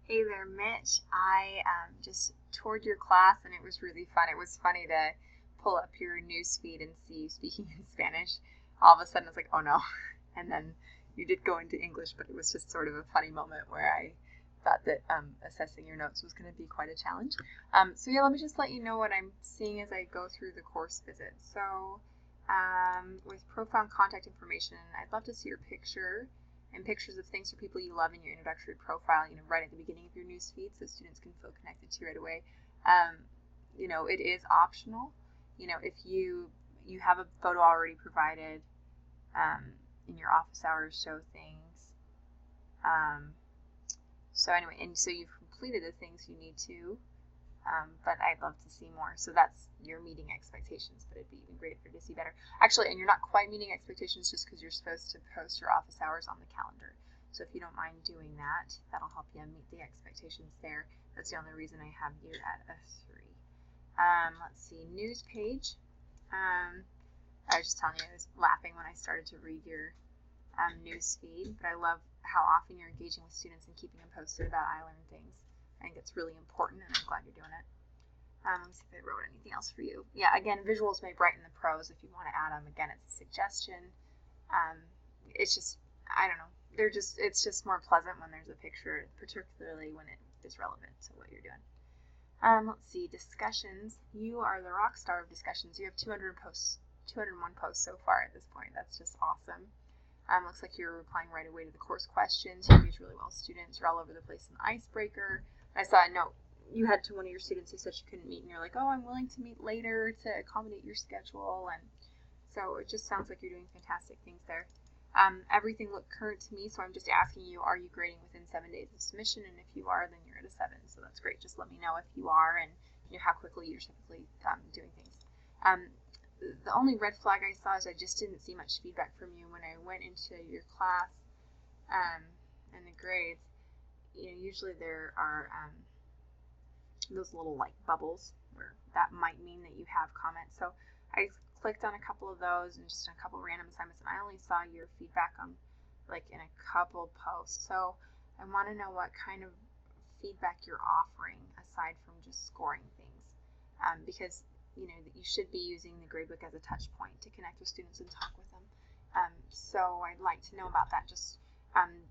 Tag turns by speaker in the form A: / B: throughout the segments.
A: Hey there, Mitch. I just toured your class and it was really fun. It was funny to pull up your news feed and see you speaking in Spanish. All of a sudden, I was like, oh no. And then you did go into English, but it was just sort of a funny moment where I thought that assessing your notes was going to be quite a challenge. So let me just let you know what I'm seeing as I go through the course visit. So with profound contact information, I'd love to see your picture and pictures of things or people you love in your introductory profile, right at the beginning of your news feed so students can feel connected to you right away. It is optional. If you have a photo already provided in your office hours, show things. So you've completed the things you need to, but I'd love to see more. So that's your meeting expectations, but it'd be even great for you to see better. Actually, and you're not quite meeting expectations just because you're supposed to post your office hours on the calendar. So if you don't mind doing that, that'll help you meet the expectations there. That's the only reason I have you at a 3. Let's see, news page. I was just telling you, I was laughing when I started to read your news feed, but I love how often you're engaging with students and keeping them posted about iLearn things. I think it's really important, and I'm glad you're doing it. Let me see if I wrote anything else for you. Yeah, again, visuals may brighten the prose if you want to add them. Again, it's a suggestion. It's just, I don't know. It's just more pleasant when there's a picture, particularly when it is relevant to what you're doing. Let's see, discussions. You are the rock star of discussions. You have 201 posts so far at this point. That's just awesome. Looks like you're replying right away to the course questions. You engage really well with students. You're all over the place in the icebreaker. I saw a note you had to one of your students who said she couldn't meet, and you're like, oh, I'm willing to meet later to accommodate your schedule. And so it just sounds like you're doing fantastic things there. Everything looked current to me, so I'm just asking you, are you grading within 7 days of submission? And if you are, then you're at a 7. So that's great. Just let me know if you are and how quickly you're typically doing things. The only red flag I saw is I just didn't see much feedback from you when I went into your class and the grades. Usually there are those little like bubbles where that might mean that you have comments. So I clicked on a couple of those and just a couple random assignments, and I only saw your feedback on in a couple posts. So I want to know what kind of feedback you're offering aside from just scoring things, because you should be using the gradebook as a touch point to connect with students and talk with them. So I'd like to know about that. Just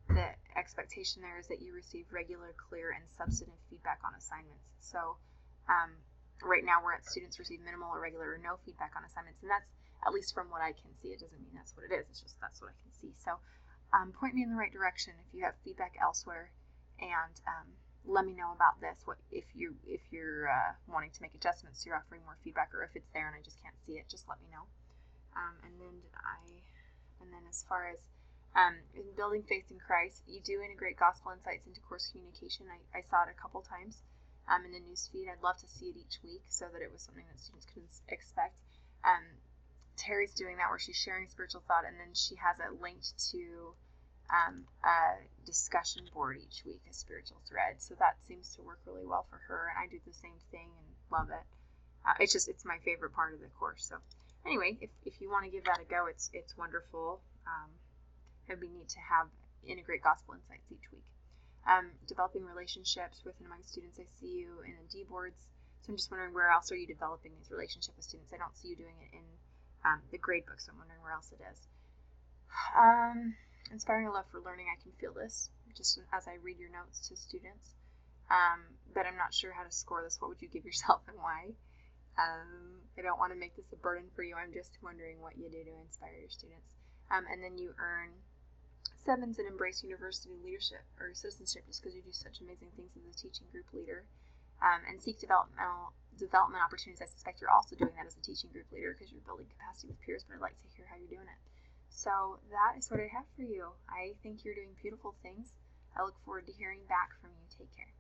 A: the expectation there is that you receive regular, clear, and substantive feedback on assignments. So right now we're at students receive minimal, irregular, or no feedback on assignments, and that's at least from what I can see. It doesn't mean that's what it is. It's just that's what I can see. So point me in the right direction if you have feedback elsewhere, and let me know about this. What if you're wanting to make adjustments, you're offering more feedback, or if it's there and I just can't see it, just let me know. And then as far as in building faith in Christ, you do integrate gospel insights into course communication. I saw it a couple times in the news feed. I'd love to see it each week so that it was something that students could expect. Terry's doing that where she's sharing spiritual thought, and then she has it linked to a discussion board each week, a spiritual thread. So that seems to work really well for her, and I do the same thing and love it. It's my favorite part of the course. So anyway, if you want to give that a go, it's wonderful. It'd be neat to have integrate gospel insights each week. Developing relationships with and among students. I see you in the D boards, so I'm just wondering where else are you developing these relationships with students? I don't see you doing it in the grade book, so I'm wondering where else it is. Inspiring a love for learning. I can feel this just as I read your notes to students, but I'm not sure how to score this. What would you give yourself and why? I don't want to make this a burden for you. I'm just wondering what you do to inspire your students. And then you earn 7s and embrace university leadership or citizenship just because you do such amazing things as a teaching group leader. And seek development opportunities. I suspect you're also doing that as a teaching group leader because you're building capacity with peers, but I'd like to hear how you're doing it. So that is what I have for you. I think you're doing beautiful things. I look forward to hearing back from you. Take care.